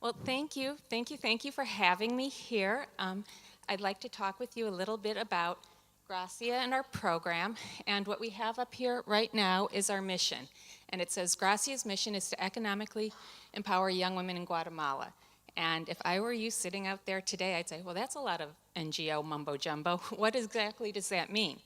Well, thank you for having me here. I'd like to talk with you a little bit about Gracia and our program. And what we have up here right now is our mission. And it says Gracia's mission is to economically empower young women in Guatemala. And if I were you sitting out there today, I'd say, well, that's a lot of NGO mumbo jumbo. What exactly does that mean?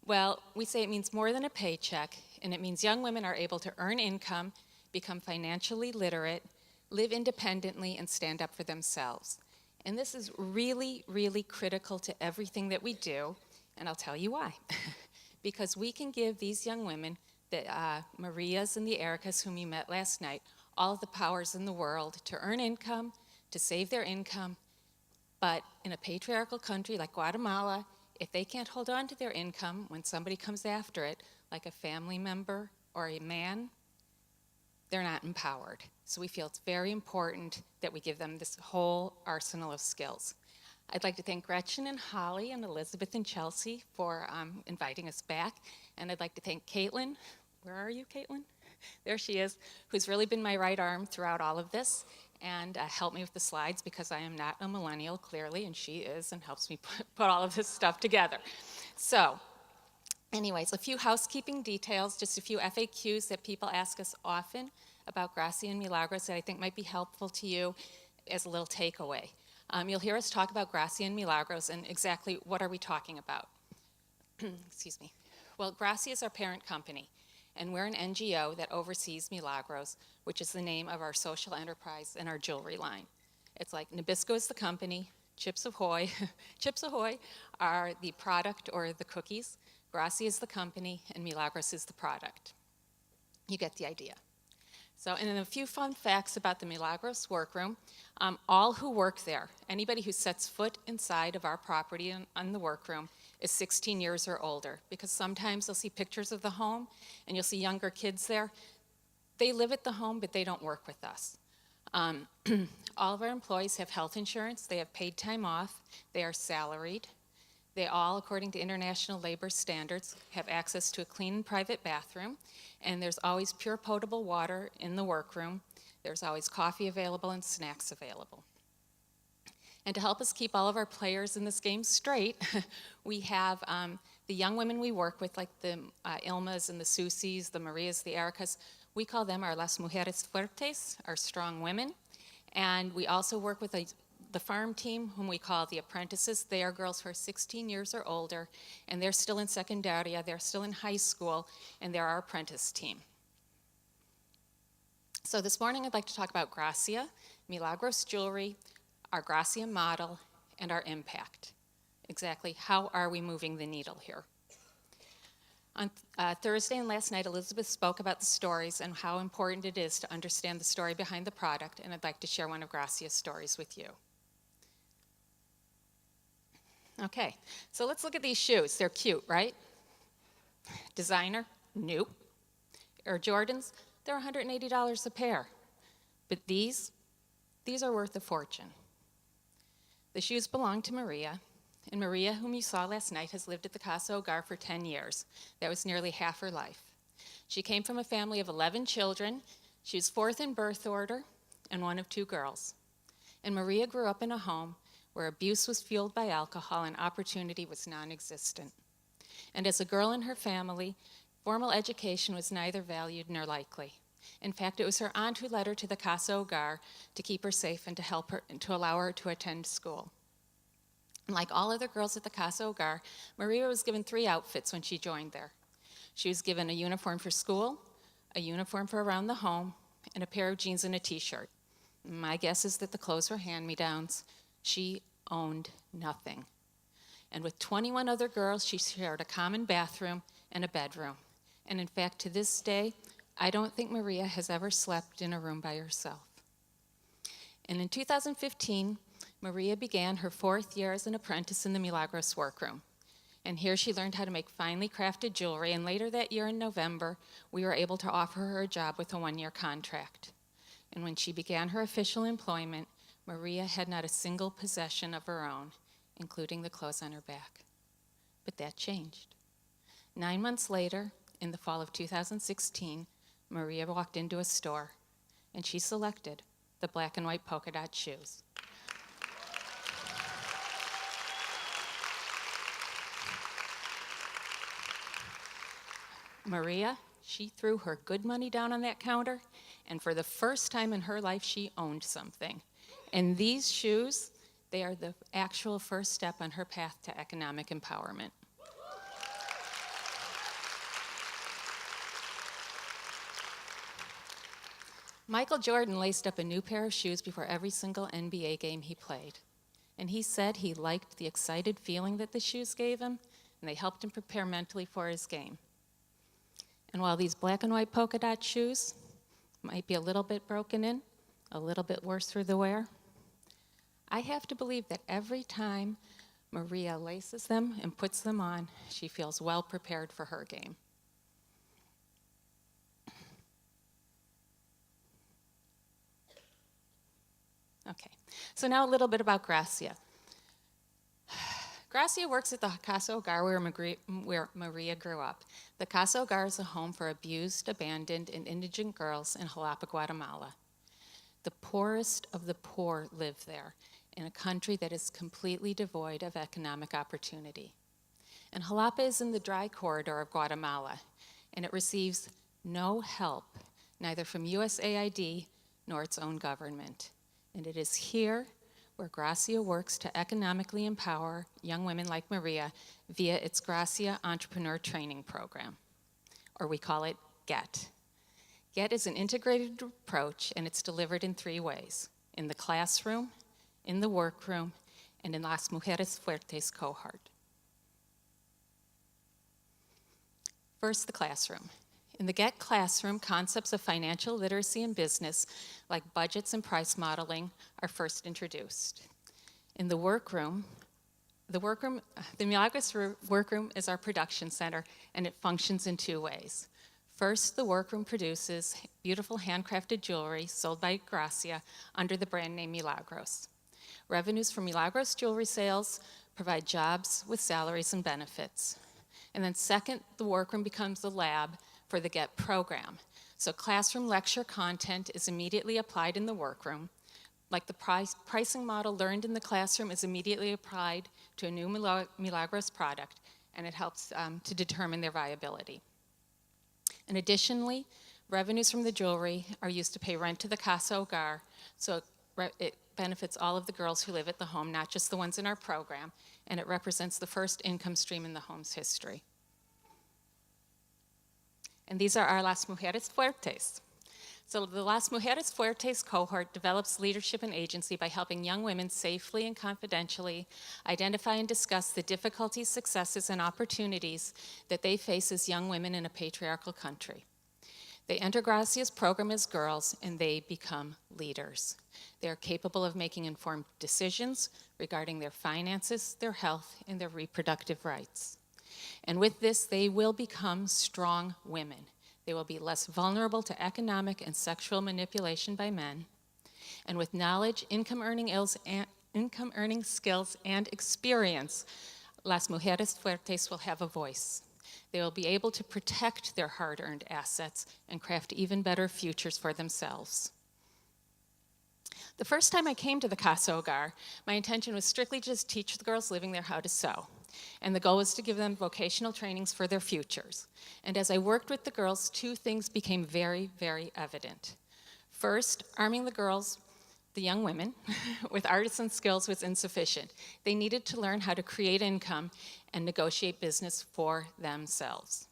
Well, we say it means more than a paycheck, and it means young women are able to earn income, become financially literate, live independently, and stand up for themselves. And this is really, really critical to everything that we do, and I'll tell you why. Because we can give these young women, the Marias and the Ericas whom you met last night, all of the powers in the world to earn income, to save their income, but in a patriarchal country like Guatemala, if they can't hold on to their income when somebody comes after it, like a family member or a man, they're not empowered. So we feel it's very important that we give them this whole arsenal of skills. I'd like to thank Gretchen and Holly and Elizabeth and Chelsea for inviting us back. And I'd like to thank Caitlin. Where are you, Caitlin? There she is, who's really been my right arm throughout all of this and helped me with the slides because I am not a millennial, clearly, and she is and helps me put all of this stuff together. So, anyways, a few housekeeping details, just a few FAQs that people ask us often about Gracia and Milagros that I think might be helpful to you as a little takeaway. You'll hear us talk about Gracia and Milagros and exactly what are we talking about. Excuse me. Well, Gracia is our parent company, and we're an NGO that oversees Milagros, which is the name of our social enterprise and our jewelry line. It's like Nabisco is the company, Chips Ahoy, Chips Ahoy are the product or the cookies, Gracia is the company, and Milagros is the product. You get the idea. So, and then a few fun facts about the Milagros workroom. All who work there, anybody who sets foot inside of our property on the workroom, is 16 years or older, because sometimes you'll see pictures of the home and you'll see younger kids there. They live at the home, but they don't work with us. All of our employees have health insurance, they have paid time off, they are salaried. They all, according to international labor standards, have access to a clean and private bathroom, and there's always pure potable water in the workroom. There's always coffee available and snacks available. And to help us keep all of our players in this game straight, we have the young women we work with, like the Ilmas and the Susies, the Marias, the Ericas. We call them our Las Mujeres Fuertes, our strong women. And we also work with the farm team, whom we call the apprentices. They are girls who are 16 years or older, and they're still in secundaria, they're still in high school, and they're our apprentice team. So this morning I'd like to talk about Gracia, Milagros Jewelry, our Gracia model, and our impact. Exactly how are we moving the needle here? On Thursday and last night, Elizabeth spoke about the stories and how important it is to understand the story behind the product, and I'd like to share one of Gracia's stories with you. Okay, so let's look at these shoes. They're cute, right? Designer? Nope. Air Jordans? They're $180 a pair. But these are worth a fortune. The shoes belong to Maria, and Maria, whom you saw last night, has lived at the Casa Hogar for 10 years. That was nearly half her life. She came from a family of 11 children. She was fourth in birth order and one of two girls. And Maria grew up in a home where abuse was fueled by alcohol and opportunity was non-existent. And as a girl in her family, formal education was neither valued nor likely. In fact, it was her aunt who led her to the Casa Hogar to keep her safe and to help her and to allow her to attend school. And like all other girls at the Casa Hogar, Maria was given 3 outfits when she joined there. She was given a uniform for school, a uniform for around the home, and a pair of jeans and a t-shirt. My guess is that the clothes were hand-me-downs. She owned nothing. And with 21 other girls, she shared a common bathroom and a bedroom. And in fact, to this day, I don't think Maria has ever slept in a room by herself. And in 2015, Maria began her 4th year as an apprentice in the Milagros workroom. And here she learned how to make finely crafted jewelry, and later that year in November, we were able to offer her a job with a 1-year contract. And when she began her official employment, Maria had not a single possession of her own, including the clothes on her back. But that changed. 9 months later, in the fall of 2016, Maria walked into a store, and she selected the black and white polka dot shoes. Maria, she threw her good money down on that counter, and for the first time in her life, she owned something. And these shoes, they are the actual first step on her path to economic empowerment. Michael Jordan laced up a new pair of shoes before every single NBA game he played. And he said he liked the excited feeling that the shoes gave him, and they helped him prepare mentally for his game. And while these black and white polka dot shoes might be a little bit broken in, a little bit worse through the wear, I have to believe that every time Maria laces them and puts them on, she feels well prepared for her game. Okay, so now a little bit about Gracia. Gracia works at the Casa Hogar where Maria grew up. The Casa Hogar is a home for abused, abandoned, and indigent girls in Jalapa, Guatemala. The poorest of the poor live there in a country that is completely devoid of economic opportunity. And Jalapa is in the dry corridor of Guatemala, and it receives no help, neither from USAID nor its own government. And it is here where Gracia works to economically empower young women like Maria via its Gracia Entrepreneur Training Program, or we call it GET. GET is an integrated approach, and it's delivered in 3 ways: in the classroom, in the workroom, and in Las Mujeres Fuertes cohort. First, the classroom. In the GET classroom, concepts of financial literacy and business, like budgets and price modeling, are first introduced. In the workroom, the Milagros workroom is our production center, and it functions in 2 ways. First, the workroom produces beautiful handcrafted jewelry sold by Gracia under the brand name Milagros. Revenues from Milagros jewelry sales provide jobs with salaries and benefits. And then second, the workroom becomes the lab for the GET program. So classroom lecture content is immediately applied in the workroom. Like the pricing model learned in the classroom is immediately applied to a new Milagros product, and it helps to determine their viability. And additionally, revenues from the jewelry are used to pay rent to the Casa Hogar, so it benefits all of the girls who live at the home, not just the ones in our program, and it represents the first income stream in the home's history. And these are our Las Mujeres Fuertes. So the Las Mujeres Fuertes cohort develops leadership and agency by helping young women safely and confidentially identify and discuss the difficulties, successes, and opportunities that they face as young women in a patriarchal country. They enter Gracia's program as girls, and they become leaders. They are capable of making informed decisions regarding their finances, their health, and their reproductive rights. And with this, they will become strong women. They will be less vulnerable to economic and sexual manipulation by men. And with knowledge, income-earning skills, and experience, Las Mujeres Fuertes will have a voice. They will be able to protect their hard-earned assets and craft even better futures for themselves. The first time I came to the Casa Hogar, my intention was strictly to just teach the girls living there how to sew. And the goal was to give them vocational trainings for their futures. And as I worked with the girls, 2 things became very, very evident. First, arming the girls, the young women, with artisan skills was insufficient. They needed to learn how to create income and negotiate business for themselves.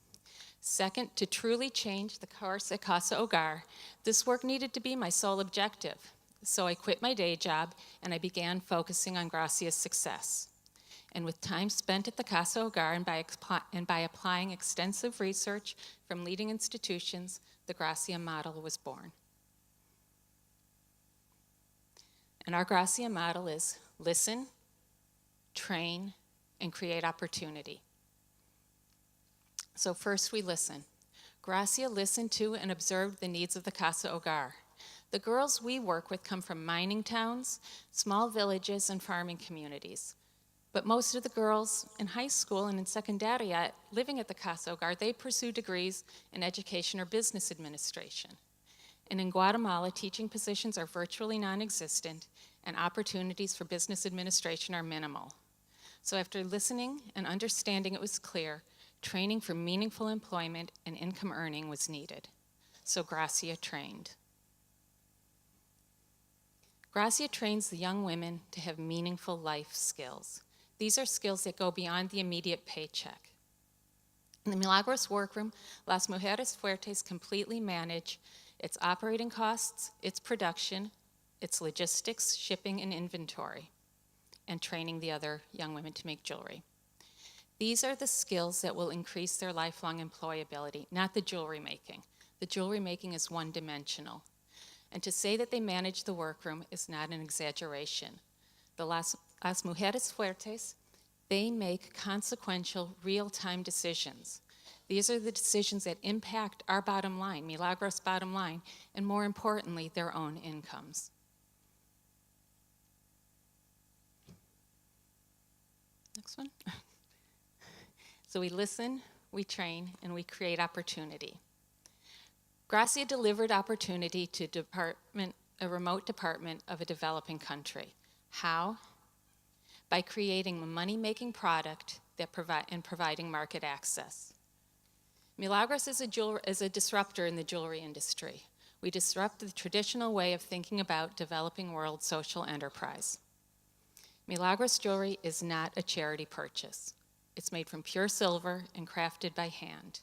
Second, to truly change the course at Casa Hogar, this work needed to be my sole objective. So I quit my day job, and I began focusing on Gracia's success. And with time spent at the Casa Hogar and by applying extensive research from leading institutions, the Gracia model was born. And our Gracia model is listen, train, and create opportunity. So first we listen. Gracia listened to and observed the needs of the Casa Hogar. The girls we work with come from mining towns, small villages, and farming communities. But most of the girls in high school and in secundaria living at the Casa Hogar, they pursue degrees in education or business administration. And in Guatemala, teaching positions are virtually non-existent, and opportunities for business administration are minimal. So after listening and understanding, it was clear training for meaningful employment and income earning was needed. So Gracia trained. Gracia trains the young women to have meaningful life skills. These are skills that go beyond the immediate paycheck. In the Milagros workroom, Las Mujeres Fuertes completely manage its operating costs, its production, its logistics, shipping, and inventory, and training the other young women to make jewelry. These are the skills that will increase their lifelong employability, not the jewelry making. The jewelry making is one-dimensional. And to say that they manage the workroom is not an exaggeration. The Las Mujeres Fuertes, they make consequential, real-time decisions. These are the decisions that impact our bottom line, Milagros' bottom line, and more importantly, their own incomes. Next one. So we listen, we train, and we create opportunity. Gracia delivered opportunity to a remote department of a developing country. How? By creating a money-making product and providing market access. Milagros is a disruptor in the jewelry industry. We disrupt the traditional way of thinking about developing world social enterprise. Milagros jewelry is not a charity purchase. It's made from pure silver and crafted by hand.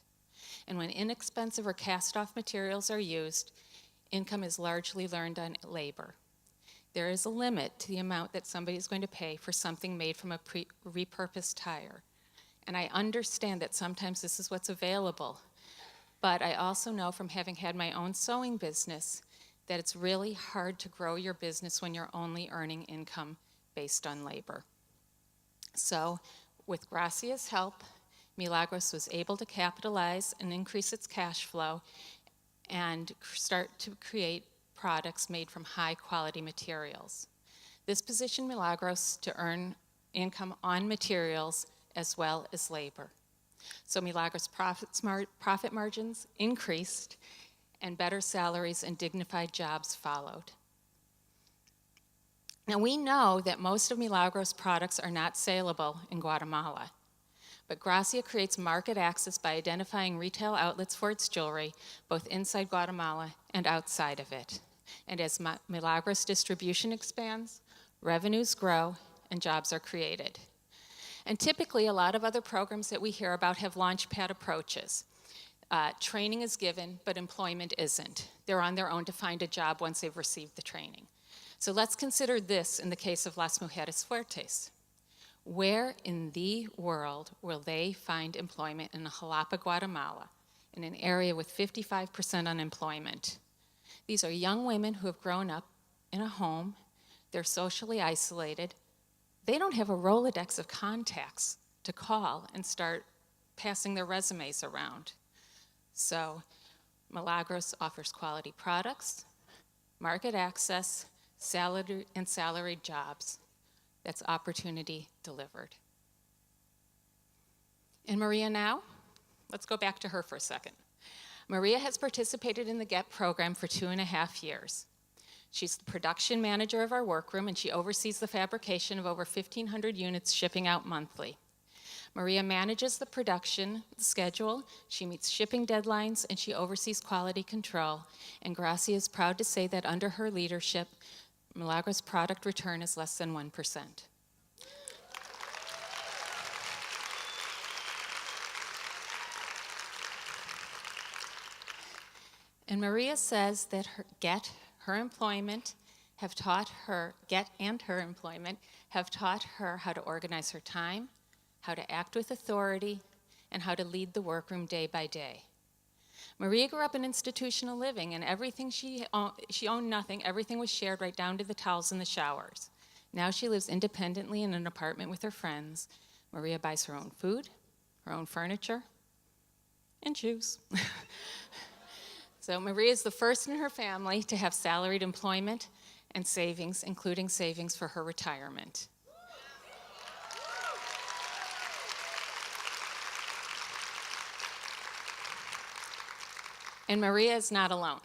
And when inexpensive or cast-off materials are used, income is largely earned on labor. There is a limit to the amount that somebody is going to pay for something made from a repurposed tire. And I understand that sometimes this is what's available. But I also know from having had my own sewing business that it's really hard to grow your business when you're only earning income based on labor. So with Gracia's help, Milagros was able to capitalize and increase its cash flow and start to create products made from high-quality materials. This positioned Milagros to earn income on materials as well as labor. So Milagros' profit margins increased, and better salaries and dignified jobs followed. Now we know that most of Milagros' products are not saleable in Guatemala, but Gracia creates market access by identifying retail outlets for its jewelry, both inside Guatemala and outside of it. And as Milagros distribution expands, revenues grow and jobs are created. And typically, a lot of other programs that we hear about have launchpad approaches. Training is given, but employment isn't. They're on their own to find a job once they've received the training. So let's consider this in the case of Las Mujeres Fuertes. Where in the world will they find employment in Jalapa, Guatemala, in an area with 55% unemployment? These are young women who have grown up in a home. They're socially isolated. They don't have a Rolodex of contacts to call and start passing their resumes around. So Milagros offers quality products, market access, salaried jobs. That's opportunity delivered. And Maria now, let's go back to her for a second. Maria has participated in the GET program for 2.5 years. She's the production manager of our workroom, and she oversees the fabrication of over 1,500 units shipping out monthly. Maria manages the production schedule, she meets shipping deadlines, and she oversees quality control. And Gracia is proud to say that under her leadership, Milagros' product return is less than 1%. And Maria says that GET and her employment have taught her how to organize her time, how to act with authority, and how to lead the workroom day by day. Maria grew up in institutional living, and everything she owned nothing. Everything was shared right down to the towels in the showers. Now she lives independently in an apartment with her friends. Maria buys her own food, her own furniture, and shoes. So Maria is the first in her family to have salaried employment and savings, including savings for her retirement. And Maria is not alone.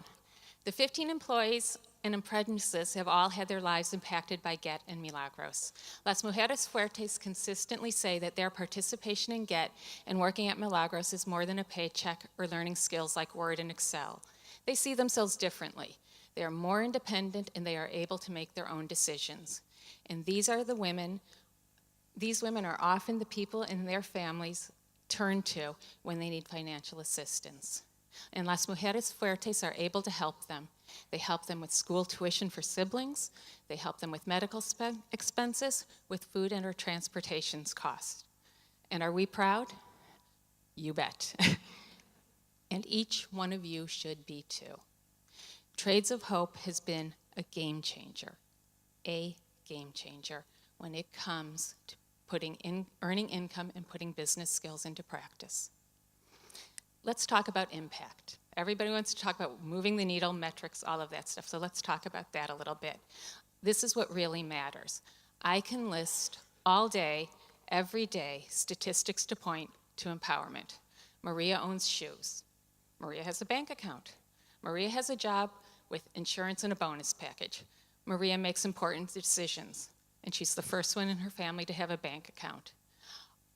The 15 employees and apprentices have all had their lives impacted by GET and Milagros. Las Mujeres Fuertes consistently say that their participation in GET and working at Milagros is more than a paycheck or learning skills like Word and Excel. They see themselves differently. They are more independent and they are able to make their own decisions. And these women are often the people in their families turn to when they need financial assistance. And Las Mujeres Fuertes are able to help them. They help them with school tuition for siblings. They help them with medical expenses, with food and or transportation costs. And are we proud? You bet. And each one of you should be too. Trades of Hope has been a game changer when it comes to earning income and putting business skills into practice. Let's talk about impact. Everybody wants to talk about moving the needle, metrics, all of that stuff, so let's talk about that a little bit. This is what really matters. I can list all day, every day, statistics to point to empowerment. Maria owns shoes. Maria has a bank account. Maria has a job with insurance and a bonus package. Maria makes important decisions, and she's the first one in her family to have a bank account.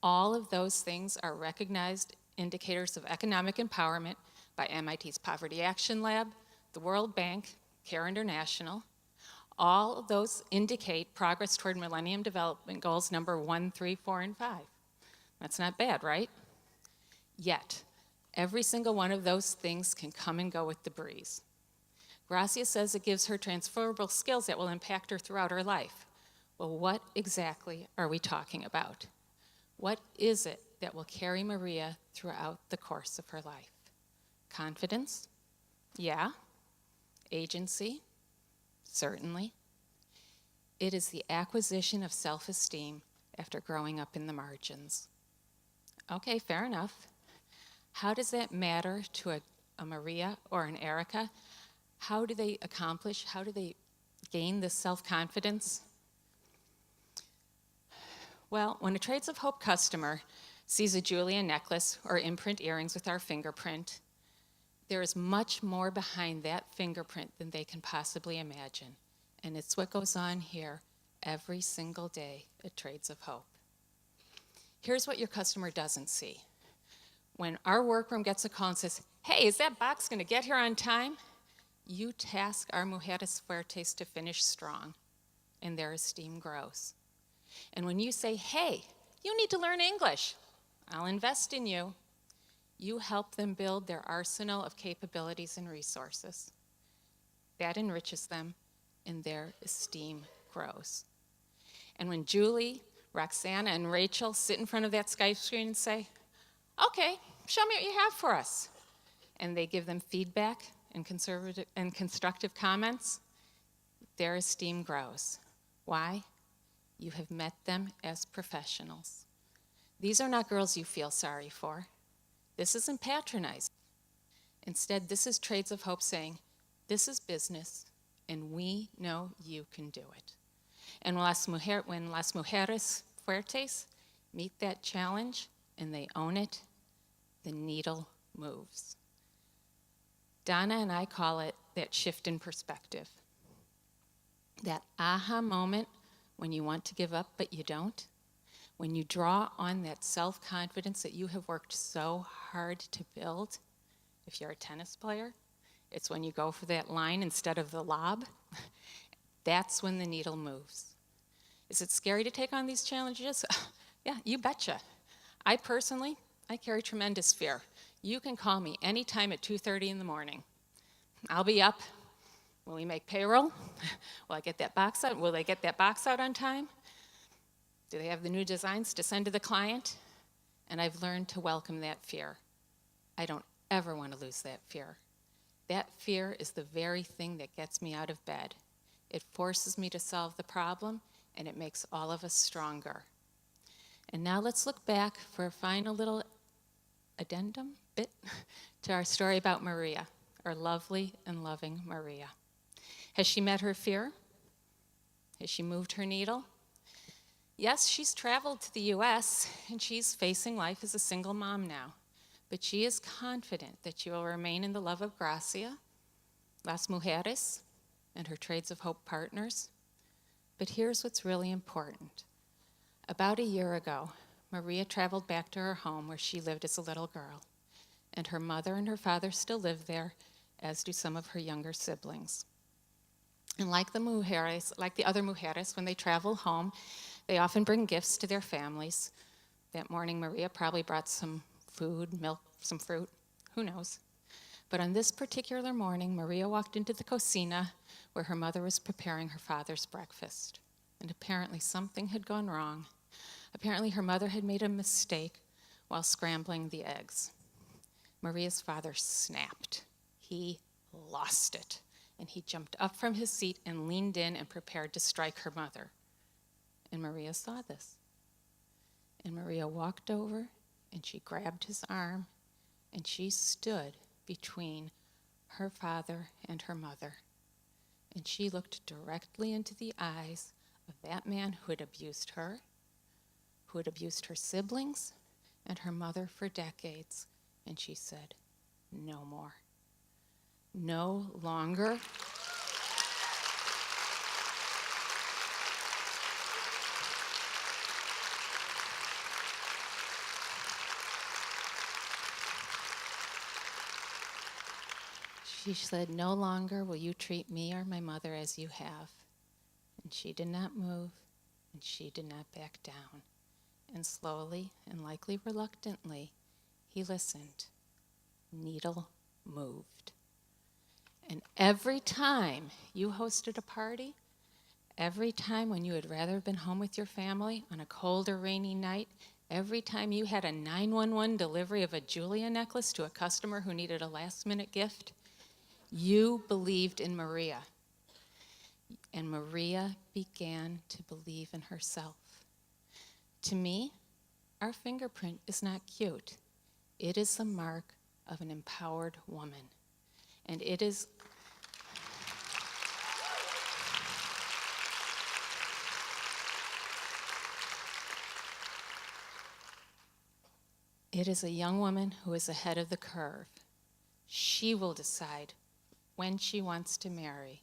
All of those things are recognized indicators of economic empowerment by MIT's Poverty Action Lab, the World Bank, CARE International. All of those indicate progress toward Millennium Development Goals number 1, 3, 4, and 5. That's not bad, right? Yet, every single one of those things can come and go with the breeze. Gracia says it gives her transferable skills that will impact her throughout her life. Well, what exactly are we talking about? What is it that will carry Maria throughout the course of her life? Confidence? Yeah. Agency? Certainly. It is the acquisition of self-esteem after growing up in the margins. Okay, fair enough. How does that matter to a Maria or an Erica? How do they gain this self-confidence? Well, when a Trades of Hope customer sees a Julia necklace or imprint earrings with our fingerprint, there is much more behind that fingerprint than they can possibly imagine. And it's what goes on here every single day at Trades of Hope. Here's what your customer doesn't see. When our workroom gets a call and says, hey, is that box going to get here on time? You task our Mujeres Fuertes to finish strong, and their esteem grows. And when you say, hey, you need to learn English, I'll invest in you, you help them build their arsenal of capabilities and resources. That enriches them, and their esteem grows. And when Julie, Roxana, and Rachel sit in front of that Skype screen and say, okay, show me what you have for us, and they give them feedback and constructive comments, their esteem grows. Why? You have met them as professionals. These are not girls you feel sorry for. This isn't patronizing. Instead, this is Trades of Hope saying, this is business, and we know you can do it. And when Las Mujeres Fuertes meet that challenge and they own it, the needle moves. Donna and I call it that shift in perspective. That aha moment when you want to give up but you don't. When you draw on that self-confidence that you have worked so hard to build. If you're a tennis player, it's when you go for that line instead of the lob. That's when the needle moves. Is it scary to take on these challenges? Yeah, you betcha. I carry tremendous fear. You can call me anytime at 2:30 in the morning. I'll be up. Will we make payroll? Will I get that box out? Will they get that box out on time? Do they have the new designs to send to the client? And I've learned to welcome that fear. I don't ever want to lose that fear. That fear is the very thing that gets me out of bed. It forces me to solve the problem, and it makes all of us stronger. And now let's look back for a final little addendum bit to our story about Maria, our lovely and loving Maria. Has she met her fear? Has she moved her needle? Yes, she's traveled to the U.S., and she's facing life as a single mom now. But she is confident that she will remain in the love of Gracia, Las Mujeres and her Trades of Hope partners. But here's what's really important. About a year ago, Maria traveled back to her home where she lived as a little girl, and her mother and her father still live there, as do some of her younger siblings. And like the other mujeres, when they travel home, they often bring gifts to their families. That morning, Maria probably brought some food, milk, some fruit, who knows. But on this particular morning, Maria walked into the cocina where her mother was preparing her father's breakfast. And apparently something had gone wrong. Apparently her mother had made a mistake while scrambling the eggs. Maria's father snapped. He lost it. And he jumped up from his seat and leaned in and prepared to strike her mother. And Maria saw this. And Maria walked over and she grabbed his arm and she stood between her father and her mother. And she looked directly into the eyes of that man who had abused her siblings, and her mother for decades. And she said, no more. No longer. She said, no longer will you treat me or my mother as you have. And she did not move, and she did not back down. And slowly, and likely reluctantly, he listened. Needle moved. And every time you hosted a party, every time when you had rather have been home with your family on a cold or rainy night, every time you had a 911 delivery of a Julia necklace to a customer who needed a last-minute gift, you believed in Maria. And Maria began to believe in herself. To me, our fingerprint is not cute. It is the mark of an empowered woman. And it is a young woman who is ahead of the curve. She will decide when she wants to marry.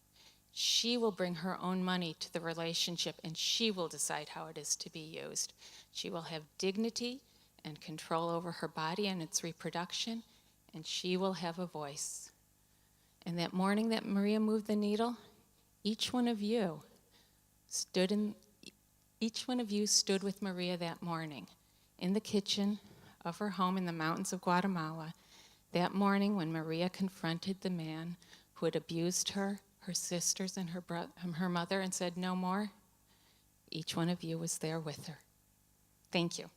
She will bring her own money to the relationship, and she will decide how it is to be used. She will have dignity and control over her body and its reproduction, and she will have a voice. And that morning that Maria moved the needle, each one of you stood with Maria that morning in the kitchen of her home in the mountains of Guatemala. That morning when Maria confronted the man who had abused her, her sisters, and her mother and said no more, each one of you was there with her. Thank you.